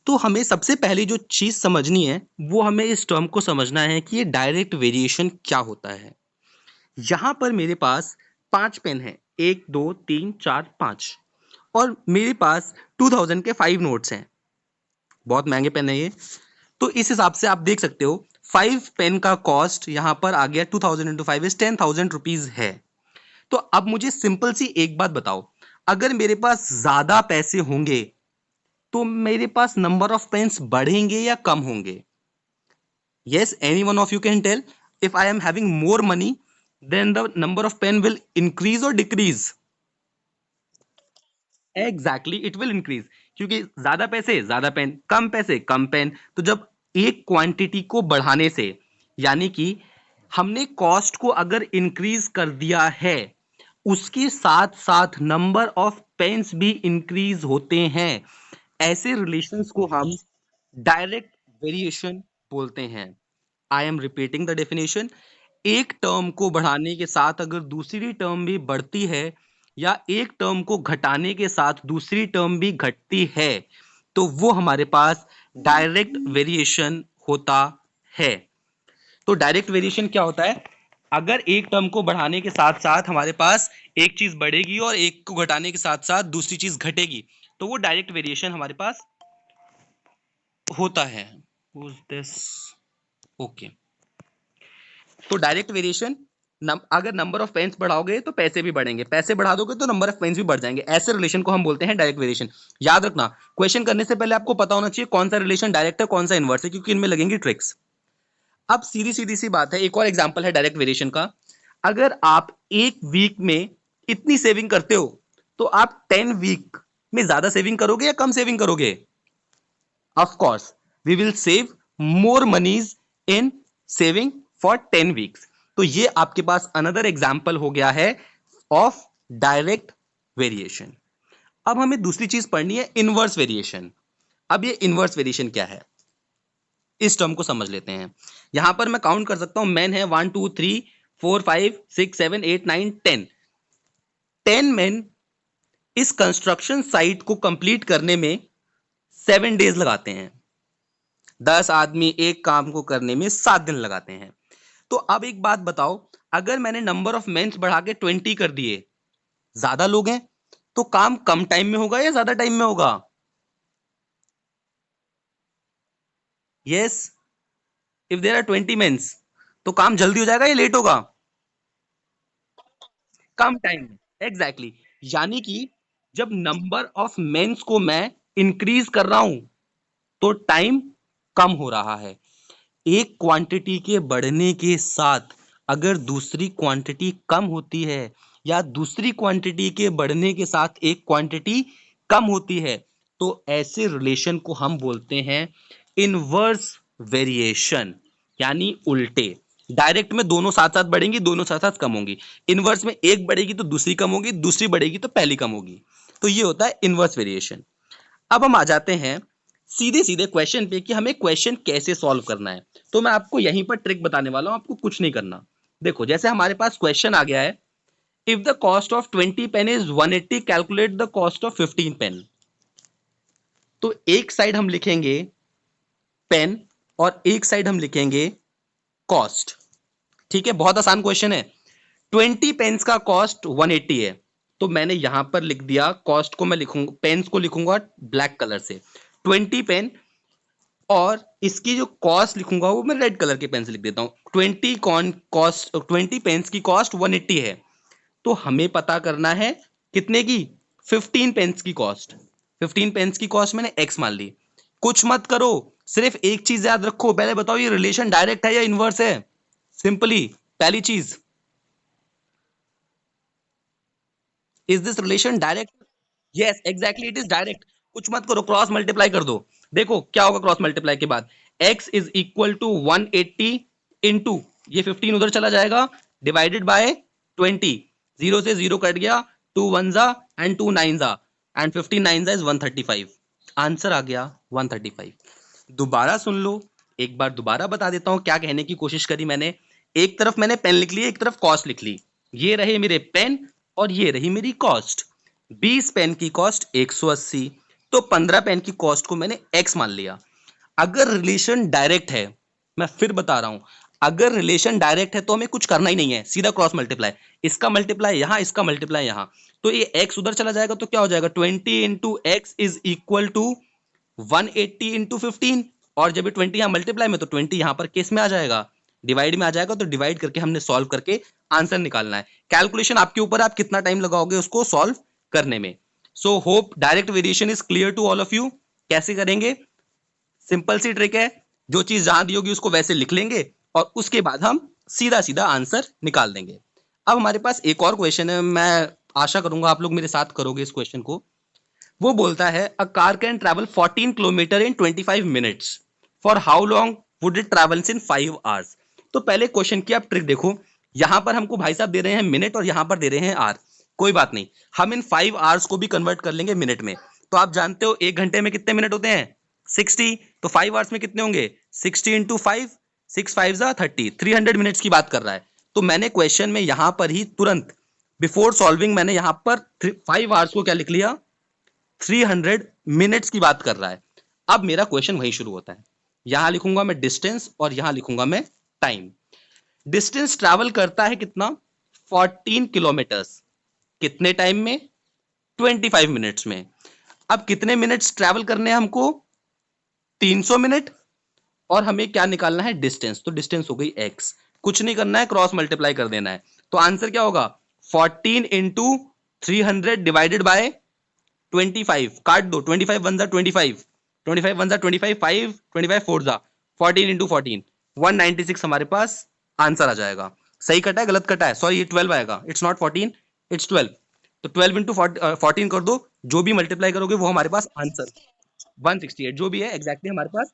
तो हमें सबसे पहले जो चीज़ समझनी है वो हमें इस टर्म को समझना है कि ये डायरेक्ट वेरिएशन क्या होता है। यहाँ पर मेरे पास 5 पेन है, 1 2 3 4 5 और मेरे पास 2000 के 5 नोट्स हैं। बहुत महंगे पेन है ये। तो इस हिसाब से आप देख सकते हो 5 पेन का कॉस्ट यहाँ पर आ गया 2000 इंटू 5 इज 10,000 रुपीज है। तो अब मुझे सिंपल सी एक बात बताओ, अगर मेरे पास ज्यादा पैसे होंगे तो मेरे पास नंबर ऑफ पेन्स बढ़ेंगे या कम होंगे? Yes, any one of you can tell. If I am having more money, then the number of pen will increase or decrease? Exactly, it will increase. क्योंकि ज्यादा पैसे ज्यादा पेन, कम पैसे कम पेन। तो जब एक क्वांटिटी को बढ़ाने से, यानी कि हमने कॉस्ट को अगर इंक्रीज कर दिया है, उसके साथ साथ नंबर ऑफ पेन्स भी इंक्रीज होते हैं। ऐसे रिलेशंस को हम डायरेक्ट वेरिएशन बोलते हैं। I am repeating the definition. एक टर्म को बढ़ाने के साथ अगर दूसरी टर्म भी बढ़ती है या एक टर्म को घटाने के साथ दूसरी टर्म भी घटती है तो वो हमारे पास डायरेक्ट वेरिएशन होता है। तो डायरेक्ट वेरिएशन क्या होता है? अगर एक टर्म को बढ़ाने के साथ साथ हमारे पास एक चीज बढ़ेगी और एक को घटाने के साथ साथ दूसरी चीज घटेगी तो वो डायरेक्ट वेरिएशन हमारे पास होता है। ओके, तो डायरेक्ट वेरिएशन, अगर नंबर ऑफ पेन्स बढ़ाओगे तो पैसे भी बढ़ेंगे, पैसे बढ़ा दोगे तो नंबर ऑफ पेन्स भी बढ़ जाएंगे। ऐसे रिलेशन को हम बोलते हैं डायरेक्ट वेरिएशन। याद रखना, क्वेश्चन करने से पहले आपको पता होना चाहिए कौन सा रिलेशन डायरेक्ट है कौन सा इनवर्स है, क्योंकि इनमें लगेंगी ट्रिक्स। अब सीधी सीधी सी बात है, एक और एग्जांपल है डायरेक्ट वेरिएशन का। अगर आप एक वीक में इतनी सेविंग करते हो तो आप 10 वीक में ज्यादा सेविंग करोगे या कम सेविंग करोगे? Of course we will save more moneys in saving for 10 weeks. तो ये आपके पास अनदर एग्जाम्पल हो गया है ऑफ डायरेक्ट वेरिएशन। अब हमें दूसरी चीज पढ़नी है, इनवर्स वेरिएशन। अब ये इनवर्स वेरिएशन क्या है, इस टर्म को समझ लेते हैं। यहां पर मैं काउंट कर सकता हूं, मैन है 1 2 3 4 5 6 7 8 9 10। 10 मैन इस कंस्ट्रक्शन साइट को कंप्लीट करने में 7 डेज लगाते हैं। 10 आदमी एक काम को करने में 7 दिन लगाते हैं। तो अब एक बात बताओ, अगर मैंने नंबर ऑफ मेंस बढ़ा के 20 कर दिए, ज्यादा लोग हैं तो काम कम टाइम में होगा या ज्यादा टाइम में होगा? Yes, if there are 20 mens तो काम जल्दी हो जाएगा या लेट होगा? कम टाइम में, एग्जैक्टली। यानी कि जब नंबर ऑफ मेंस को मैं इंक्रीज कर रहा हूं तो टाइम कम हो रहा है। एक क्वांटिटी के बढ़ने के साथ अगर दूसरी क्वांटिटी कम होती है या दूसरी क्वांटिटी के बढ़ने के साथ एक क्वांटिटी कम होती है तो ऐसे रिलेशन को हम बोलते हैं इनवर्स वेरिएशन, यानी उल्टे। डायरेक्ट में दोनों साथ साथ बढ़ेंगी, दोनों साथ साथ कम होंगी। इनवर्स में एक बढ़ेगी तो दूसरी कम होगी, दूसरी बढ़ेगी तो पहली कम होगी। तो ये होता है इनवर्स वेरिएशन। अब हम आ जाते हैं सीधे सीधे क्वेश्चन पे कि हमें क्वेश्चन कैसे सॉल्व करना है। तो मैं आपको यहीं पर ट्रिक बताने वाला हूं, आपको कुछ नहीं करना। देखो, जैसे हमारे पास क्वेश्चन आ गया है, if the cost of 20 pen is 180 calculate the cost of 15 pen. तो एक साइड हम लिखेंगे पेन और एक साइड हम लिखेंगे कॉस्ट। ठीक है, बहुत आसान क्वेश्चन है। 20 पेन्स का कॉस्ट 180 है तो मैंने यहां पर लिख दिया, कॉस्ट को मैं लिखूंगा, पेन्स को लिखूंगा ब्लैक कलर से 20 पेन, और इसकी जो कॉस्ट लिखूंगा वो मैं रेड कलर के पेन से लिख देता हूं। 20 पेन्स की कॉस्ट 180 है तो हमें पता करना है कितने की, 15 पेन्स की कॉस्ट। 15 पेन्स की कॉस्ट मैंने एक्स मान ली। कुछ मत करो, सिर्फ एक चीज याद रखो, पहले बताओ ये रिलेशन डायरेक्ट है या इनवर्स है? सिंपली पहली चीज, is this relation direct? Yes, exactly, it is direct. कुछ मत करो, क्रॉस मल्टीप्लाई कर दो। देखो क्या होगा क्रॉस मल्टीप्लाई के बाद, x is equal to 180 into ये 15 उधर चला जाएगा डिवाइडेड बाय 20, जीरो से जीरो कट गया, 2 वन जा एंड 2 नाइन जा एंड 15 नाइन जा इज 135। आंसर आ गया 135। दोबारा सुन लो, एक बार दोबारा बता देता हूं क्या कहने की कोशिश करी मैंने। एक तरफ मैंने पेन लिख ली, एक तरफ कॉस्ट लिख ली। ये रहे मेरे पेन और ये रही मेरी कॉस्ट। 20 पेन की कॉस्ट 180, तो 15 पेन की कॉस्ट को मैंने x मान लिया। अगर रिलेशन डायरेक्ट है, मैं फिर बता रहा हूं, अगर रिलेशन डायरेक्ट है तो हमें कुछ करना ही नहीं है, सीधा क्रॉस मल्टीप्लाई, इसका मल्टीप्लाई यहां, इसका मल्टीप्लाई यहां, तो ये x उधर चला जाएगा तो क्या हो जाएगा, 20 into x is equal to 180 into 15, और जब 20 यहां मल्टीप्लाई में तो 20 यहां पर केस में आ जाएगा, डिवाइड में आ जाएगा, तो डिवाइड करके हमने सॉल्व करके आंसर निकालना है। कैलकुलेशन आपके ऊपर, आप कितना टाइम लगाओगे उसको सॉल्व करने में। So hope direct variation is clear to all of you. कैसे करेंगे, सिंपल सी ट्रिक है, जो चीज जहां दी होगी उसको वैसे लिख लेंगे और उसके बाद हम सीधा सीधा आंसर निकाल देंगे। अब हमारे पास एक और क्वेश्चन है, मैं आशा करूंगा आप लोग मेरे साथ करोगे इस क्वेश्चन को। वो बोलता है a car can travel 14 kilometre in 25 minutes, for how long would it travels in 5 hours. तो पहले क्वेश्चन की आप ट्रिक देखो, यहां पर हमको भाई साहब दे रहे हैं मिनट और यहां पर दे रहे हैं आर, कोई बात नहीं, हम इन 5 आवर्स को भी कन्वर्ट कर लेंगे मिनट में। तो आप जानते हो एक घंटे में कितने मिनट होते हैं, 60, तो 5 आवर्स में कितने होंगे, 60 इंटू 5, 6 5 जा 30, 300 मिनट्स की बात कर रहा है। तो मैंने क्वेश्चन में यहां पर ही तुरंत बिफोर सॉल्विंग मैंने यहां पर 5 आवर्स को क्या लिख लिया, 300 मिनट्स की बात कर रहा है। अब मेरा क्वेश्चन वही शुरू होता है, यहां लिखूंगा मैं डिस्टेंस और यहां लिखूंगा मैं टाइम। डिस्टेंस ट्रैवल करता है कितना, 14 किलोमीटर्स, कितने टाइम में, 25 मिनट्स में। अब कितने मिनट्स ट्रैवल करने हैं हमको, 300 मिनट, और हमें क्या निकालना है, डिस्टेंस, तो डिस्टेंस हो गई x, कुछ नहीं करना है, क्रॉस मल्टीप्लाई कर देना है। तो आंसर क्या होगा, 14 इंटू 300 डिवाइडेड बाय 25, काट दो, 25 वन जा 25, 25 वन जा 25, 5 25 फोर जा 14 इंटू 14, 196 हमारे पास आंसर आ जाएगा। सही कटा है गलत कटा है, सॉरी ये 12 आएगा, इट्स नॉट 14, इट्स 12। तो 12 इंटू 14 कर दो, जो भी मल्टीप्लाई करोगे वो हमारे पास आंसर 168 जो भी है एग्जैक्टली हमारे पास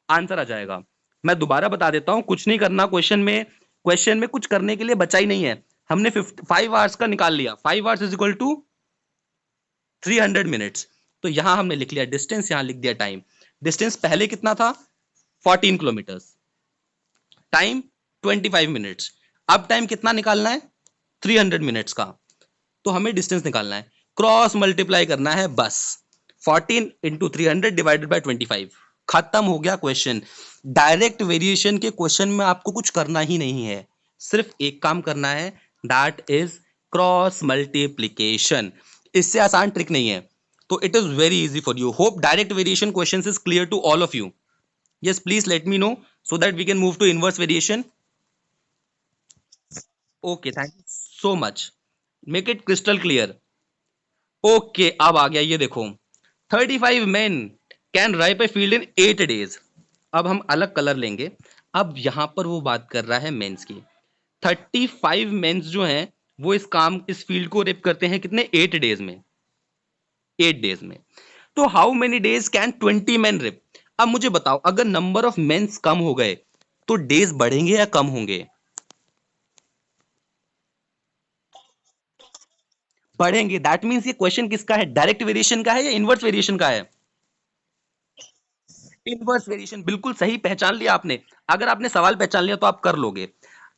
आंसर आ जाएगा। मैं दोबारा बता देता हूं, कुछ नहीं करना क्वेश्चन में, क्वेश्चन में कुछ करने के लिए बचा ही नहीं है। हमने 5 आवर्स का निकाल लिया, 5 hours is equal to 300 minutes. तो यहां हमने लिख लिया डिस्टेंस, यहां लिख दिया टाइम। डिस्टेंस पहले कितना था, 14 किलोमीटर्स, टाइम 25 मिनट्स। अब टाइम कितना निकालना है, 300 मिनट्स का। तो हमें डिस्टेंस निकालना है, क्रॉस मल्टीप्लाई करना है बस, 14 इंटू 300 डिवाइडेड बाई 25, खत्म हो गया क्वेश्चन। डायरेक्ट वेरिएशन के क्वेश्चन में आपको कुछ करना ही नहीं है, सिर्फ एक काम करना है, दैट इज क्रॉस मल्टीप्लीकेशन। इससे आसान ट्रिक नहीं है, तो it is very easy for you. Hope direct variation questions is clear to all of you. yes please let me know so that we can move to inverse variation. Okay, thank you so much, make it crystal clear. Okay, अब आ गया, ये देखो 35 men can ripe a field in 8 days। अब हम अलग colour लेंगे, अब यहां पर वो बात कर रहा है मेंस की। 35 मेंस जो हैं वो इस काम, इस फील्ड को रेप करते हैं कितने, 8 डेज में, 8 डेज में। तो how many days can 20 main rape. अब मुझे बताओ, अगर नंबर ऑफ मेंस कम हो गए तो डेज बढ़ेंगे या कम होंगे, बढ़ेंगे। दैट मींस ये क्वेश्चन किसका है, डायरेक्ट वेरिएशन का है या इनवर्स वेरिएशन का है, इनवर्स वेरिएशन। बिल्कुल सही पहचान लिया आपने, अगर आपने सवाल पहचान लिया तो आप कर लोगे।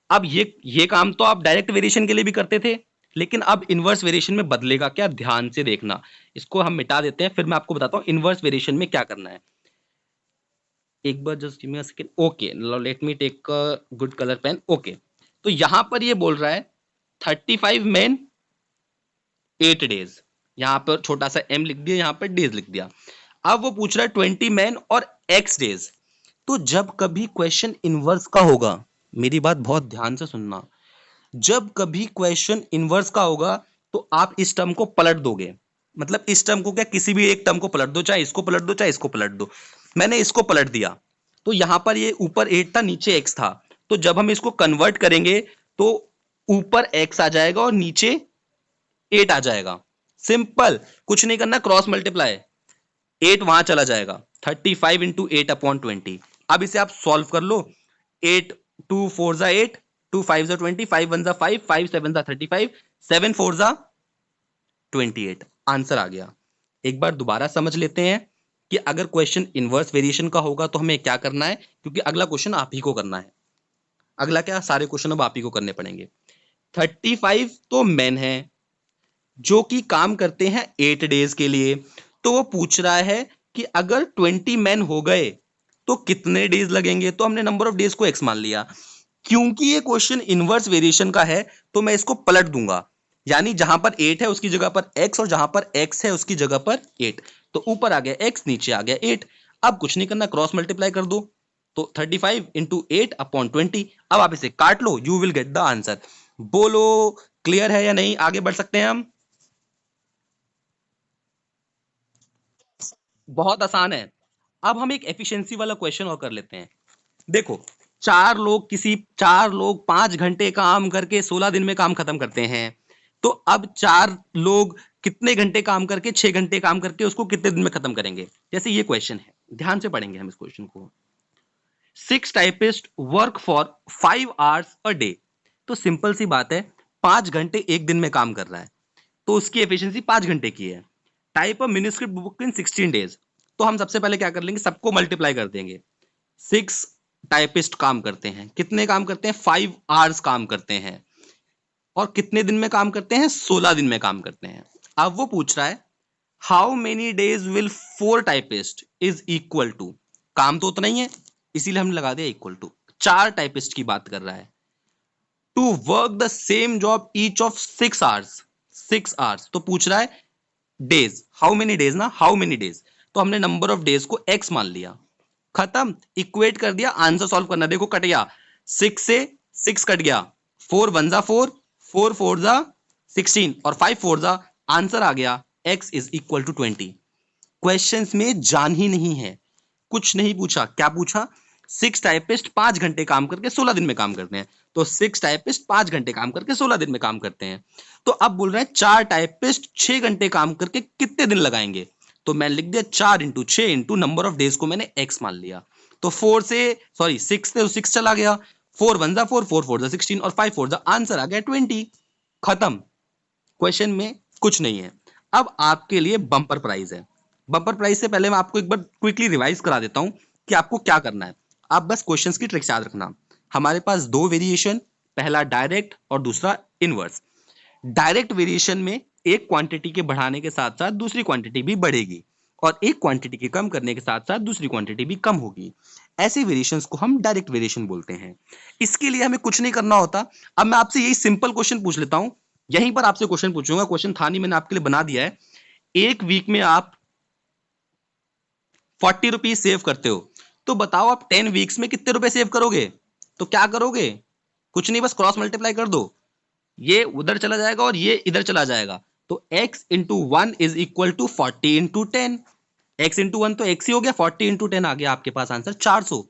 अब ये काम तो आप डायरेक्ट वेरिएशन के लिए भी करते थे, लेकिन अब इनवर्स वेरिएशन में बदलेगा क्या, ध्यान से देखना। इसको हम मिटा देते हैं, फिर मैं आपको बताता हूं इनवर्स वेरिएशन में क्या करना है। एक बार just give me a second, okay let me take a good colour pen. Okay, तो यहां पर ये बोल रहा है 35 मेन 8 डेज, यहां पर छोटा सा m लिख दिया, यहां पर डेज लिख दिया। अब वो पूछ रहा है 20 मैन और x डेज। तो जब कभी क्वेश्चन इनवर्स का होगा, मेरी बात बहुत ध्यान से सुनना, जब कभी क्वेश्चन इनवर्स का होगा तो आप इस टर्म को पलट दोगे, मतलब इस टर्म को क्या, किसी भी एक टर्म को पलट दो, चाहे इसको पलट दो चाहे इसको पलट दो। मैंने इसको पलट दिया, तो यहां पर ये ऊपर 8 था नीचे x था, तो जब हम इसको कन्वर्ट करेंगे तो ऊपर x आ जाएगा और नीचे 8 आ जाएगा। सिंपल, कुछ नहीं करना, क्रॉस मल्टीप्लाई, 8 वहां चला जाएगा, 35 इंटू 8 अपॉन 20। अब इसे आप सॉल्व कर लो, 8 2 4 जा 8, 2 5 जा 20, 5 1 जा 5, 5 7 जा 35, 7 4 जा 28, आंसर आ गया। एक बार दोबारा समझ लेते हैं कि अगर क्वेश्चन इनवर्स वेरिएशन का होगा तो हमें क्या करना है, क्योंकि अगला क्वेश्चन आप ही को करना है, अगला क्या, सारे क्वेश्चन अब आप ही को करने पड़ेंगे। 35 तो मेन है जो कि काम करते हैं 8 डेज के लिए, तो वो पूछ रहा है कि अगर 20 मैन हो गए तो कितने डेज लगेंगे, तो हमने नंबर ऑफ डेज को x मान लिया। क्योंकि ये क्वेश्चन इनवर्स वेरिएशन का है तो मैं इसको पलट दूंगा, यानी जहां पर 8 है उसकी जगह पर x और जहां पर x है उसकी जगह पर 8, तो ऊपर आ गया x नीचे आ गया 8। अब कुछ नहीं करना, क्रॉस मल्टीप्लाई कर दो, तो 35 इंटू 8/20। अब आप इसे काट लो, you will get the answer. बोलो क्लियर है या नहीं, आगे बढ़ सकते हैं हम। बहुत आसान है। अब हम एक एफिशिएंसी वाला क्वेश्चन और कर लेते हैं। देखो, चार लोग 5 घंटे काम करके 16 दिन में काम खत्म करते हैं, तो अब 4 लोग कितने घंटे काम करके 6 घंटे काम करके उसको कितने दिन में खत्म करेंगे। जैसे ये क्वेश्चन है, ध्यान से पढ़ेंगे हम इस क्वेश्चन को। 6 typist work for 5 hours a day. तो सिंपल सी बात है, 5 घंटे एक दिन में काम कर रहा है, तो उसकी एफिशिएंसी 5 घंटे की है। Type a manuscript book in 16 days। तो हम सबसे पहले क्या कर लेंगे, सबको मल्टीप्लाई कर देंगे। 6 टाइपिस्ट काम करते हैं, कितने काम करते हैं, 5 hours काम करते हैं, और कितने दिन में काम करते हैं, 16 दिन में काम करते हैं। अब वो पूछ रहा है how many days will 4 typist is equal to, काम तो उतना ही है इसीलिए हमने लगा दिया इक्वल टू। 4 टाइपिस्ट की बात कर रहा है, to work the same job each of 6 hours। 6 hours तो पूछ रहा है डेज, हाउ मेनी डेज ना, हाउ मेनी डेज, तो हमने नंबर ऑफ डेज को x मान लिया, खत्म, इक्वेट कर दिया, आंसर सॉल्व करना। देखो कट गया, 6 से 6 कट गया, 4 1 जा 4, 4 4 जा 16 और 5 4 जा, आंसर आ गया x is equal to 20। Questions में जान ही नहीं है, कुछ नहीं पूछा, क्या पूछा, 6 टाइपिस्ट 5 घंटे काम करके 16 दिन में काम करते हैं, तो 6 टाइपिस्ट 5 घंटे काम करके 16 दिन में काम करते हैं। तो अब बोल रहे हैं 4 टाइपिस्ट 6 घंटे काम करके कितने दिन लगाएंगे, तो मैं लिख दिया 4 × 6 इंटू नंबर ऑफ डेज को मैंने x मान लिया, तो 6 से 6 चला गया, 4 1 जा 4, 4 4 जा 16 और 5 4 जा, आंसर आ गया 20। खत्म, क्वेश्चन में कुछ नहीं है। अब आपके लिए बम्पर प्राइज है। बम्पर प्राइज से पहले मैं आपको एक बार क्विकली रिवाइज करा देता हूं कि आपको क्या करना है। आप बस क्वेश्चंस की ट्रिक्स याद रखना। हमारे पास 2 वेरिएशन, पहला डायरेक्ट और दूसरा इनवर्स। डायरेक्ट वेरिएशन में एक क्वांटिटी के बढ़ाने के साथ साथ दूसरी क्वांटिटी भी बढ़ेगी, और एक क्वांटिटी के कम करने के साथ साथ दूसरी क्वांटिटी भी कम होगी। ऐसे वेरिएशंस को हम डायरेक्ट वेरिएशन बोलते हैं। इसके लिए हमें कुछ नहीं करना होता। अब मैं आपसे यही सिंपल क्वेश्चन पूछ लेता हूं, यहीं पर आपसे क्वेश्चन पूछूंगा, क्वेश्चन था नहीं, मैंने आपके लिए बना दिया है। एक वीक में आप 40 रुपीज सेव करते हो, तो बताओ आप 10 वीक्स में कितने रुपए सेव करोगे। तो क्या करोगे, कुछ नहीं, बस क्रॉस मल्टीप्लाई कर दो, ये उधर चला जाएगा और ये इधर चला जाएगा, तो x × 1 is equal to 40 × 10। x × 1 तो x ही हो गया, 40 × 10 आ गया आपके पास आंसर 400।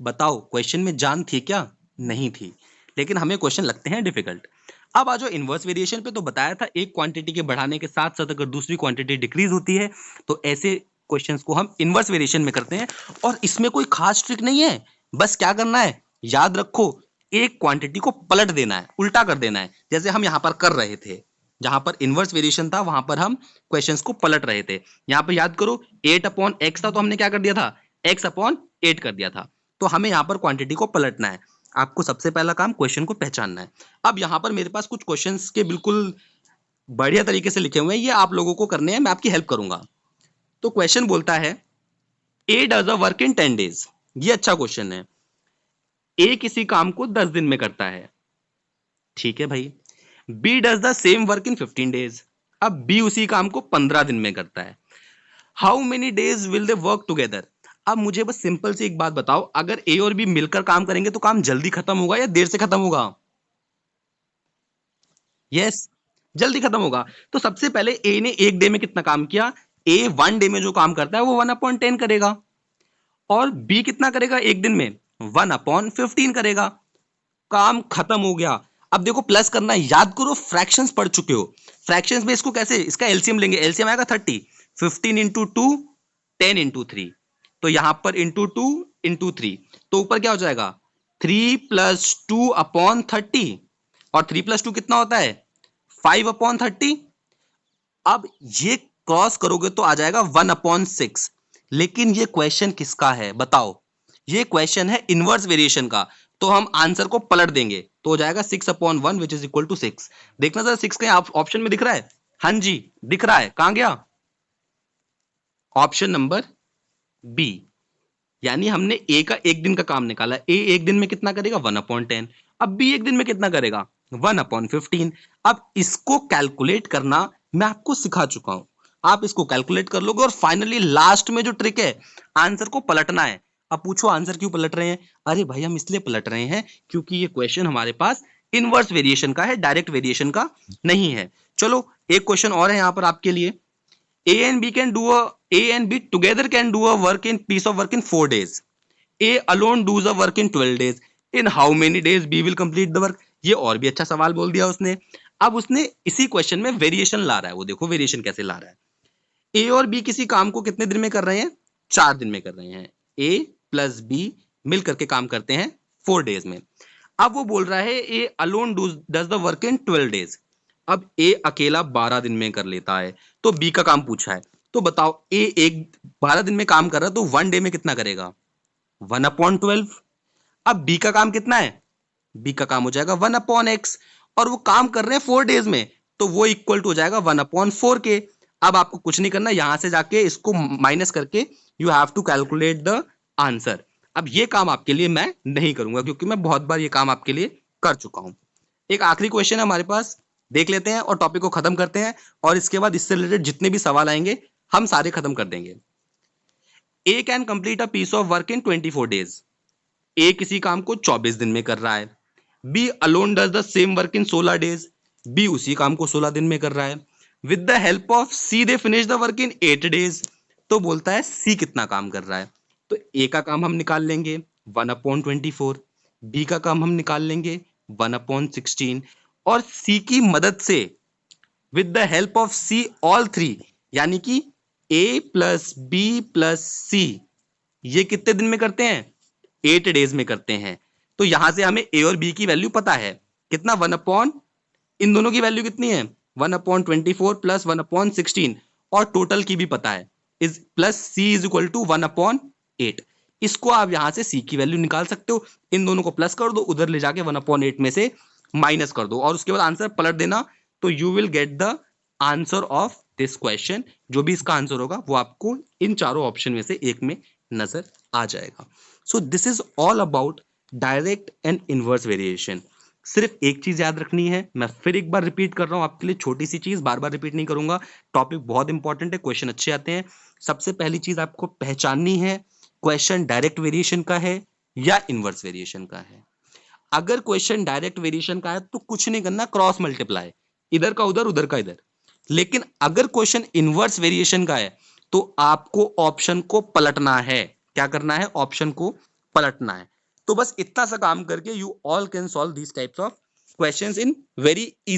बताओ क्वेश्चन में जान थी क्या, नहीं थी, लेकिन हमें क्वेश्चन लगते हैं डिफिकल्ट। अब आ जाओ इनवर्स वेरिएशन पे, तो बताया था एक क्वांटिटी के बढ़ाने के साथ साथ अगर दूसरी क्वांटिटी डिक्रीज होती है तो ऐसे क्वेश्चंस को हम इनवर्स वेरिएशन में करते हैं। और इसमें कोई खास ट्रिक नहीं है, बस क्या करना है, याद रखो, एक क्वांटिटी को पलट देना है, उल्टा कर देना है, जैसे हम यहां पर कर रहे थे। जहां पर इनवर्स वेरिएशन था वहां पर हम क्वेश्चंस को पलट रहे थे। यहां पर याद करो 8/x था, तो हमने क्या कर दिया था, x/8 कर दिया था। तो हमें यहां पर क्वांटिटी को पलटना है। आपको सबसे पहला काम क्वेश्चन को पहचानना है। अब यहां पर मेरे पास कुछ क्वेश्चंस के बिल्कुल बढ़िया तरीके से लिखे हुए हैं, ये आप लोगों को करने हैं, मैं आपकी हेल्प करूंगा। तो क्वेश्चन बोलता है A does a work in 10 days। ये अच्छा क्वेश्चन है। ए किसी काम को 10 दिन में करता है, ठीक है भाई। B does the same work in 15 days। अब बी उसी काम को 15 दिन में करता है। How many days will they work together. अब मुझे बस सिंपल सी एक बात बताओ, अगर ए और बी मिलकर काम करेंगे तो काम जल्दी खत्म होगा या देर से खत्म होगा। यस, जल्दी खत्म होगा। तो सबसे पहले ए ने एक डे में कितना काम किया, ए 1 डे में जो काम करता है वो 1/10 करेगा, और बी कितना करेगा एक दिन में, 1/15 करेगा। काम खत्म हो गया। अब देखो प्लस करना है, याद करो फ्रैक्शंस पढ़ चुके हो। फ्रैक्शंस में इसको कैसे, इसका एलसीएम लेंगे, एलसीएम आएगा 30, 15 × 2 10 × 3, तो यहां पर ×2 × 3, तो ऊपर क्या हो जाएगा 3 + 2/30, और 3 + 2 कितना होता है 5/30। अब ये क्रॉस करोगे तो आ जाएगा 1/6। लेकिन ये क्वेश्चन किसका है बताओ, ये क्वेश्चन है इनवर्स वेरिएशन का, तो हम आंसर को पलट देंगे तो हो जाएगा 6/1 विच इज इक्वल टू 6। देखना सर 6 कहीं ऑप्शन में दिख रहा है, हाँ जी दिख रहा है, कहां गया, ऑप्शन नंबर बी, यानी हमने ए का एक दिन का काम निकाला, ए एक दिन में कितना करेगा 1/10, अब बी एक दिन में कितना करेगा 1/15। अब इसको कैलकुलेट करना मैं आपको सिखा चुका हूं, आप इसको कैलकुलेट कर लोगे और फाइनली लास्ट में जो ट्रिक है आंसर को पलटना है। अब पूछो आंसर क्यों पलट रहे हैं? अरे भाई हम इसलिए पलट रहे हैं क्योंकि ये क्वेश्चन हमारे पास इनवर्स वेरिएशन का है, डायरेक्ट वेरिएशन का नहीं है। चलो एक क्वेश्चन और है यहां पर आपके लिए। A and B can do A and B together can do a work in piece of work in 4 days. A alone does a work in 12 days. In how many days B will complete the work? ये और भी अच्छा सवाल बोल दिया उसने। अब उसने इसी क्वेश्चन में वेरिएशन ला रहा है, वो देखो वेरिएशन कैसे ला रहा है। A और B किसी काम को कितने दिन में कर रहे हैं? 4 दिन में कर रहे हैं। A प्लस B मिल करके काम करते हैं 4 डेज में। अब वो बोल रहा है A alone does the work in 12 days. अब ए अकेला 12 दिन में कर लेता है, तो बी का काम पूछा है। तो बताओ ए एक 12 दिन में काम कर रहा है तो 1 डे में कितना करेगा 1/12। अब बी का काम कितना है? बी का काम हो जाएगा 1/x, और वो काम कर रहे हैं 4 डेज में, तो वो इक्वल टू हो जाएगा 1/4 के। अब आपको कुछ नहीं करना, यहां से जाके इसको माइनस करके you have to calculate the answer. अब ये काम आपके लिए मैं नहीं करूंगा क्योंकि मैं बहुत बार ये काम आपके लिए कर चुका हूं। एक आखिरी क्वेश्चन है हमारे पास, देख लेते हैं और टॉपिक को खत्म करते हैं, और इसके बाद इससे रिलेटेड जितने भी सवाल आएंगे हम सारे खत्म कर देंगे। A can complete a piece of work in 24 days. A किसी काम को 24 दिन में कर रहा है। B alone does the same work in 16 days. B उसी काम को 16 दिन में कर रहा है। With the help of C they finish the work in 8 days. तो बोलता है सी कितना काम कर रहा है। तो ए का काम हम निकाल लेंगे 1/24, बी का काम हम निकाल लेंगे 1/16, और सी की मदद से with the help of C all three, यानी कि A plus B plus C, ये कितने दिन में करते हैं 8 डेज में करते हैं। तो यहां से हमें ए और बी की वैल्यू पता है कितना 1/, इन दोनों की वैल्यू कितनी है 1/24 प्लस 1/16, और टोटल की भी पता है is plus C is equal to 1/8। इसको आप यहां से सी की वैल्यू निकाल सकते हो, इन दोनों को प्लस कर दो, उधर ले जाके 1/8 में से माइनस कर दो और उसके बाद आंसर पलट देना, तो you will get the answer of this question. जो भी इसका आंसर होगा वो आपको इन चारों ऑप्शन में से एक में नजर आ जाएगा। So this is all about direct and inverse variation. सिर्फ एक चीज याद रखनी है, मैं फिर एक बार रिपीट कर रहा हूं आपके लिए, छोटी सी चीज, बार बार रिपीट नहीं करूंगा, टॉपिक बहुत इंपॉर्टेंट है, क्वेश्चन अच्छे आते हैं। सबसे पहली चीज आपको पहचाननी है क्वेश्चन डायरेक्ट वेरिएशन का है या इनवर्स वेरिएशन का है। अगर क्वेश्चन डायरेक्ट वेरिएशन का है तो कुछ नहीं करना, क्रॉस मल्टीप्लाई, इधर का उधर उधर का इधर। लेकिन अगर क्वेश्चन इनवर्स वेरिएशन का है तो आपको ऑप्शन को पलटना है। क्या करना है? ऑप्शन को पलटना है। तो बस इतना सा काम करके you all can solve these types of questions in very easy